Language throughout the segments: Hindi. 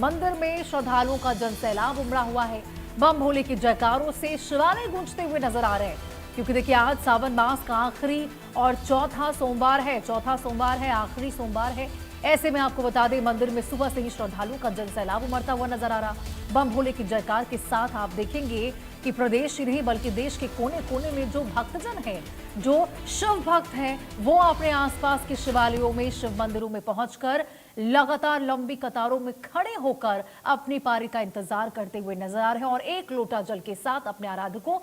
मंदिर में श्रद्धालुओं का जनसैलाब उमड़ा हुआ है। बम भोले के जयकारों से शिवालय गूंजते हुए नजर आ रहे हैं, क्योंकि देखिए आज सावन मास का आखिरी और चौथा सोमवार है, आखिरी सोमवार है। ऐसे में आपको बता दें, मंदिर में सुबह से ही श्रद्धालुओं का जनसैलाब उमड़ता हुआ नजर आ रहा। बम भोले की जयकार के साथ आप देखेंगे कि प्रदेश ही नहीं बल्कि देश के कोने कोने में जो भक्तजन हैं, जो शिव भक्त हैं, वो अपने आसपास के शिवालयों में, शिव मंदिरों में पहुंचकर लगातार लंबी कतारों में खड़े होकर अपनी पारी का इंतजार करते हुए नजर आ रहे हैं और एक लोटा जल के साथ अपने आराधकों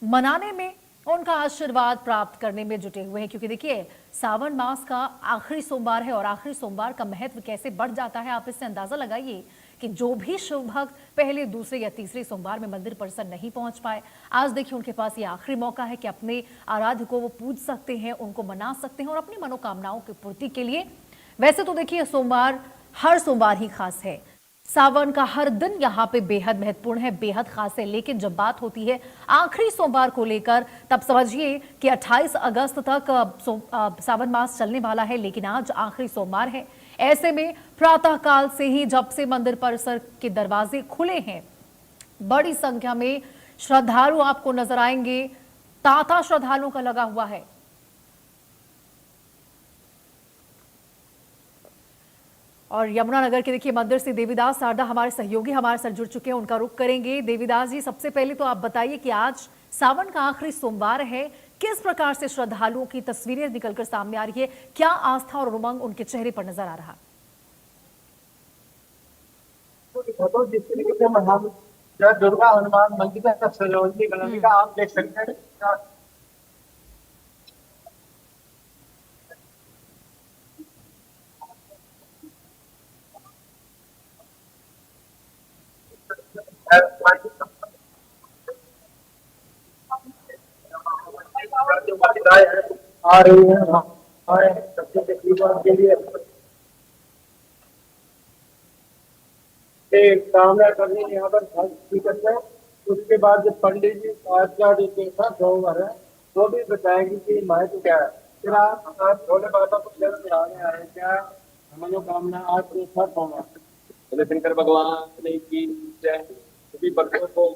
मनाने में, उनका आशीर्वाद प्राप्त करने में जुटे हुए हैं। क्योंकि देखिए सावन मास का आखिरी सोमवार है और आखिरी सोमवार का महत्व कैसे बढ़ जाता है, आप इससे अंदाजा लगाइए कि जो भी शिव भक्त पहले, दूसरे या तीसरे सोमवार में मंदिर परिसर नहीं पहुंच पाए, आज देखिए उनके पास ये आखिरी मौका है कि अपने आराध्य को वो पूज सकते हैं, उनको मना सकते हैं और अपनी मनोकामनाओं की पूर्ति के लिए। वैसे तो देखिए सोमवार हर सोमवार ही खास है, सावन का हर दिन यहाँ पे बेहद महत्वपूर्ण है, बेहद खास है। लेकिन जब बात होती है आखिरी सोमवार को लेकर, तब समझिए कि 28 अगस्त तक सावन मास चलने वाला है, लेकिन आज आखिरी सोमवार है। ऐसे में प्रातःकाल से ही, जब से मंदिर परिसर के दरवाजे खुले हैं, बड़ी संख्या में श्रद्धालु आपको नजर आएंगे। तांता श्रद्धालुओं का लगा हुआ है। और यमुनानगर के देखिए मंदिर से देवीदास सारदा हमारे सहयोगी हमारे साथ जुड़ चुके हैं, उनका रुख करेंगे। देवीदास जी, सबसे पहले तो आप बताइए कि आज सावन का आखिरी सोमवार है, किस प्रकार से श्रद्धालुओं की तस्वीरें निकलकर सामने आ रही है, क्या आस्था और उमंग उनके चेहरे पर नजर आ रहा? जिस तरीके से हम दुर्गा हनुमान मंदिर का सजावटी बनाने का आप देख सकते हैं। आ रही है हमारे सबसे तकलीफ के लिए कामना करने यहाँ पर करते हैं। उसके बाद जब पंडित जी के साथ सोमवार है, वो भी बताएंगे कि महत्व क्या है। फिर आप भोले बाबा को जल चढ़ाने आए, क्या मनोकामना आपके साथ होगा। बोले शंकर भगवान की जय। सभी भक्तों को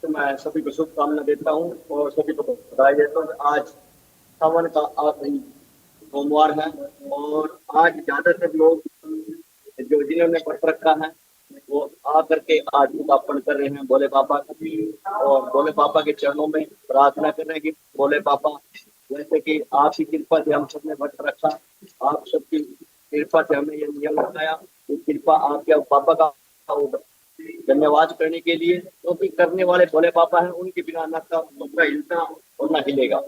तो मैं सभी को शुभकामना देता हूँ और सभी को बधाई देता हूँ। आज सावन का आखिरी सोमवार है और आज ज्यादातर लोग जो जिन्होंने व्रत रखा है वो आकर के आज उदापन कर रहे हैं भोले बाबा की, और भोले बाबा के चरणों में प्रार्थना कर रहे हैं कि भोले बाबा, जैसे कि आपकी कृपा से हम सबने व्रत रखा, आप सबकी कृपा से हमने ये नियम बनाया, तो कृपा आपके बाबा का होगा। धन्यवाद करने के लिए, क्योंकि करने वाले भोले बाबा हैं, उनके बिना न तो हिलता और न हिलेगा।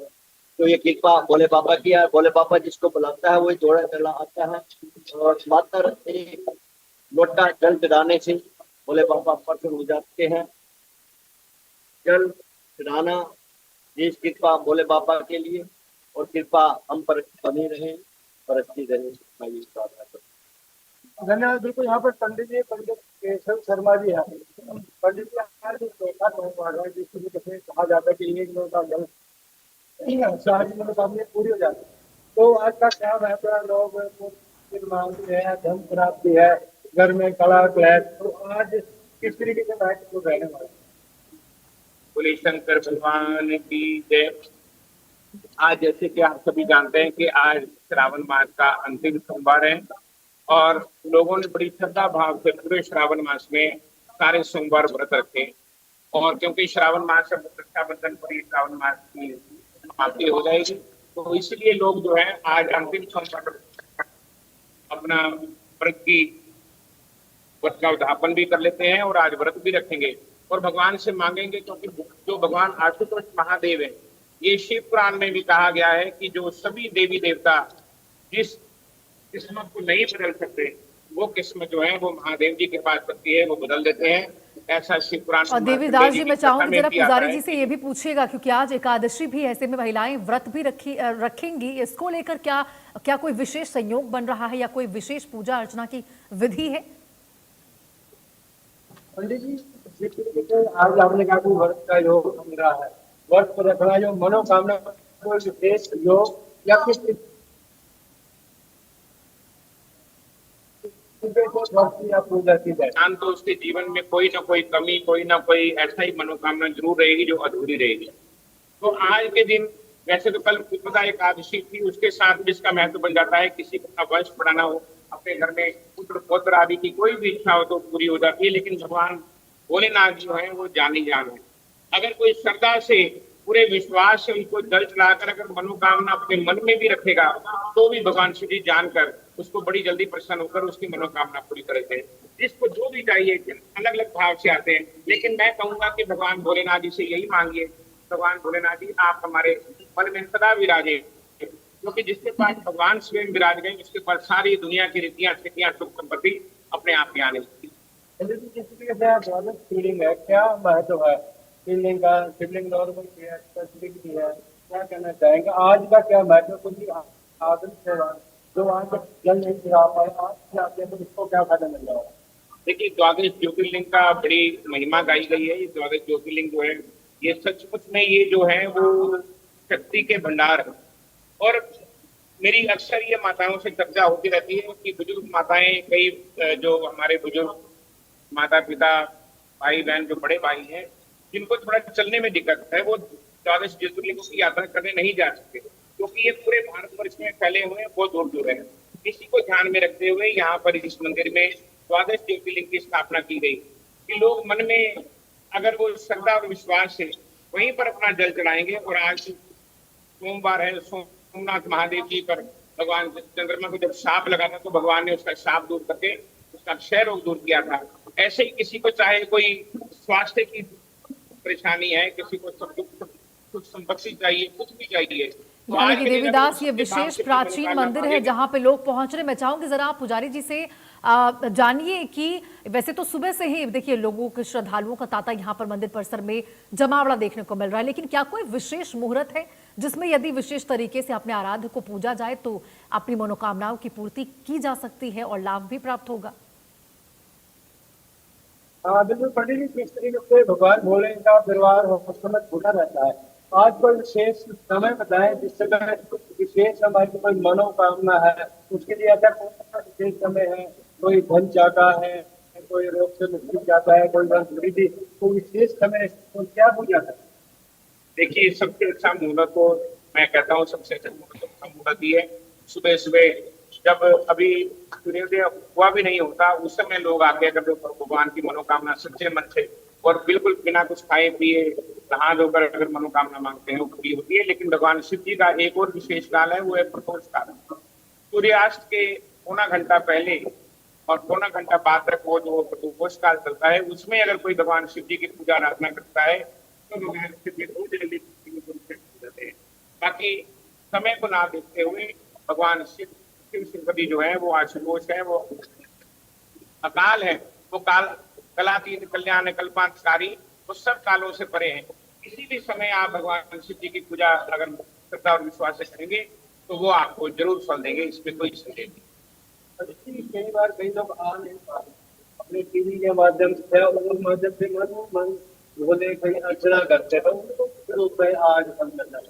तो ये कृपा भोले बाबा की है। भोले बाबा जिसको बुलाता है वो जोड़ा चला आता है और मात्र एक लोटा जल चढ़ाने से भोले बाबा प्रसन्न हो जाते हैं। जल चढ़ाना, जिस कृपा भोले बाबा के लिए, और कृपा हम पर बनी रहे, बरसती रहे, मैं ये प्रार्थना करता हूं। धन्यवाद। बिल्कुल, यहाँ पर पंडित केशव शर्मा जी है। पंडित जी आज चौथा सोमवार है, जिस तरीके से कहा जाता है कि एक लोटा जल सारी मनोकामना पूरी हो जाती है। तो आज का क्या महत्व है? लोग मांगते हैं, धन प्राप्ति है, घर में कला है, तो आज किस तरीके से महत्व रहने वाला है? बोले शंकर भगवान की जय। आज जैसे कि आप सभी जानते हैं कि आज श्रावण मास का अंतिम सोमवार है और लोगों ने बड़ी श्रद्धा भाव से पूरे श्रावण मास में सारे सोमवार व्रत रखे, और क्योंकि श्रावण मास से रक्षाबंधन पूरी श्रावण मास की समाप्ति हो जाएगी, तो इसलिए लोग जो है आज अंतिम सोमवार अपना व्रत का उद्यापन भी कर लेते हैं और आज व्रत भी रखेंगे और भगवान से मांगेंगे, क्योंकि जो भगवान आशुतोष महादेव है, ये शिव पुराण में भी कहा गया है कि जो सभी देवी देवता जिस किस्मत को नहीं बदल सकते, वो किस्मत जो है वो महादेव जी के पास पड़ती है, वो बदल देते हैं। ऐसा शिव पुराण। और देवीदास जी, मैं चाहूंगी जरा पुजारी जी से ये भी पूछिएगा, क्योंकि आज एकादशी भी, ऐसे में महिलाएं व्रत भी रखेंगी, इसको लेकर क्या कोई विशेष संयोग बन रहा है या कोई विशेष पूजा अर्चना की विधि है? पंडित जी, आज आपने कहा कि व्रत का योग बन रहा है, व्रत पर रखना जो मनोकामना कोई विशेष योग या किस सुबह से भक्ति या पूजा की जाए। इंसान तो उसके जीवन में कोई ना कोई कमी, कोई ना कोई ऐसा ही मनोकामना जरूर रहेगी जो अधूरी रहेगी। तो आज के दिन, वैसे तो कल पुत्रदा एकादशी थी, उसके साथ भी इसका महत्व बन जाता है। किसी को अपना वंश बढ़ाना हो, अपने घर में पुत्र पौत्र आदि की कोई भी इच्छा हो तो पूरी हो जाती है। लेकिन भगवान भोलेनाथ जो है वो जानी जान है। अगर कोई श्रद्धा से, पूरे विश्वास से उनको जल चढ़ाकर अगर मनोकामना अपने मन में भी रखेगा, तो भी भगवान शिव जी जानकर उसको बड़ी जल्दी प्रसन्न होकर उसकी मनोकामना पूरी करते हैं। जिसको जो भी चाहिए, अलग अलग भाव से आते हैं। लेकिन मैं कहूंगा कि भगवान भोलेनाथ जी से यही मांगिए, भगवान भोलेनाथ जी आप हमारे मन में सदा विराजे, क्योंकि जिसके पास भगवान स्वयं विराज गए, उसके पास सारी दुनिया की रीतियां, स्थितियां, सुख संपत्ति अपने आप ही आने लगती। द्वादश शिवलिंग है, क्या महत्व है शिवलिंग का? शिवलिंग नॉर्मल भी है, स्पेसिफिक भी है, क्या कहना चाहेंगे? आज का क्या महत्व? कुछ आदमी जो आज जल नहीं चढ़ा पाए, आज जाते हैं तो इसको क्या फायदा मिल रहा है? देखिए, द्वादश ज्योतिर्लिंग का बड़ी महिमा गाई गई है। ये द्वादश ज्योतिर्लिंग जो है, ये सचमुच में ये जो है वो शक्ति के भंडार है। और मेरी अक्सर ये माताओं से चर्चा होती रहती है कि बुजुर्ग माताएं, कई जो हमारे बुजुर्ग माता पिता, भाई बहन, जो बड़े भाई हैं, जिनको थोड़ा चलने में दिक्कत है, वो द्वादश ज्योतिर्लिंगों की यात्रा करने नहीं जा सकते, क्योंकि ये पूरे भारतवर्ष में फैले हुए हैं, बहुत दूर दूर है। इसी को ध्यान में रखते हुए यहाँ पर इस मंदिर में द्वादश ज्योतिर्लिंग की स्थापना की गई कि लोग मन में अगर वो श्रद्धा और विश्वास से वहीं पर अपना जल चढ़ाएंगे। और आज सोमवार है, सोमनाथ महादेव जी पर भगवान चंद्रमा को जब शाप लगा था, तो भगवान ने उसका शाप दूर करके उसका क्षय रोग दूर किया था। ऐसे ही किसी को चाहे कोई स्वास्थ्य की परेशानी है, किसी को सुख संपत्ति चाहिए, कुछ भी चाहिए, यानी कि देवीदास ये विशेष प्राचीन मंदिर है जहां पे लोग पहुंच रहे। मैं चाहूंगी जरा आप पुजारी जी से जानिए कि वैसे तो सुबह से ही देखिए लोगों के, श्रद्धालुओं का तांता यहाँ पर मंदिर परिसर में जमावड़ा देखने को मिल रहा है, लेकिन क्या कोई विशेष मुहूर्त है जिसमें यदि विशेष तरीके से अपने आराध्य को पूजा जाए तो अपनी मनोकामनाओं की पूर्ति की जा सकती है और लाभ भी प्राप्त होगा? हाँ बिल्कुल पंडित जी, किस तरीके से भगवान भोले का दरबार उस समय खुला रहता है? आज कोई विशेष समय बताएं जिस समय विशेष हमारी कोई मनोकामना है, उसके लिए ऐसा कौन सा विशेष समय है? कोई धन चाहता है, कोई रोग से मुक्ति चाहता है, कोई वृद्धि, तो विशेष समय तो क्या पूजा है? देखिए, सबसे अच्छा मुहूर्त तो मैं कहता हूँ, सबसे अच्छा मुहूर्त ही है सुबह सुबह, जब अभी सूर्योदय हुआ भी नहीं होता, उस समय लोग आके अगर भगवान की मनोकामना सच्चे मन से और बिल्कुल बिना कुछ खाए पिए नहा धोकर अगर मनोकामना मांगते हैं, वो पूरी होती है। लेकिन भगवान शिव जी का एक और विशेष काल है, वो है प्रदोष काल। सूर्यास्त के पौना घंटा पहले और पौना घंटा बाद तक वो जो प्रदोष काल चलता है, उसमें अगर कोई भगवान शिव जी की पूजा आराधना करता है तो भगवान शिव जी बहुत जल्दी जाते हैं। बाकी समय को ना देखते हुए भगवान शिव शिवपति जो है वो आशुतोष है, वो अकाल है, वो काल कलातीत कल्याण कल्पांतकारी, वो सब कालों से परे हैं। किसी भी समय आप भगवान शिव जी की पूजा अगर श्रद्धा और विश्वास से करेंगे तो वो आपको जरूर फल देंगे, इसमें कोई संदेह नहीं। कई बार कई लोग आ नहीं पाते, अपने टीवी के माध्यम से और माध्यम से मन भोले कहीं अर्चना करते हैं, तो आज फल मिलता है।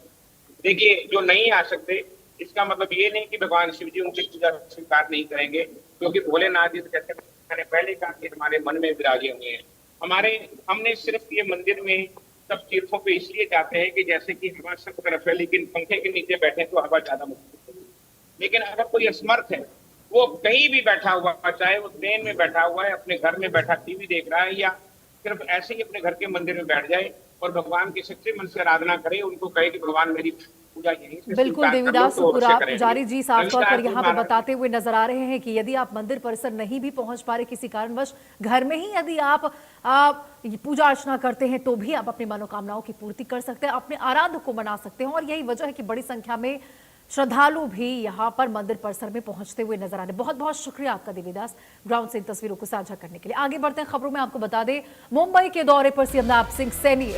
देखिए, जो नहीं आ सकते इसका मतलब ये नहीं कि भगवान शिव जी उनकी पूजा स्वीकार नहीं करेंगे, क्योंकि भोलेनाथ जी जैसे मैंने पहले कहा कि हमारे मन में विराजे हुए हैं। हमने सिर्फ ये मंदिर में सब तीर्थों पे इसलिए जाते हैं कि जैसे कि हवा सब तरफ है, लेकिन पंखे के नीचे बैठे तो हवा ज्यादा मुश्किल है। लेकिन अगर कोई असमर्थ है, वो कहीं भी बैठा हुआ, चाहे वो ट्रेन में बैठा हुआ है, अपने घर में बैठा टीवी देख रहा है, या सिर्फ ऐसे ही अपने घर के मंदिर में बैठ जाए और भगवान की सच्चे मन से आराधना करे, उनको कहे कि भगवान मेरी पूजा यहीं से बिल्कुल देवीदास पुजारी जी साफ तौर पर यहाँ पर बताते हुए नजर आ रहे हैं कि यदि आप मंदिर परिसर नहीं भी पहुंच पा रहे किसी कारणवश, घर में ही यदि आप पूजा अर्चना करते हैं तो भी आप अपनी मनोकामनाओं की पूर्ति कर सकते हैं, अपने आराध्य को मना सकते हैं। और यही वजह है कि बड़ी संख्या में श्रद्धालु भी यहाँ पर मंदिर परिसर में पहुंचते हुए नजर आ रहे हैं। बहुत बहुत शुक्रिया आपका देवीदास, ग्राउंड से इन तस्वीरों को साझा करने के लिए। आगे बढ़ते हैं खबरों में, आपको बता दें मुंबई के दौरे पर सीएम नवाब सिंह सैनी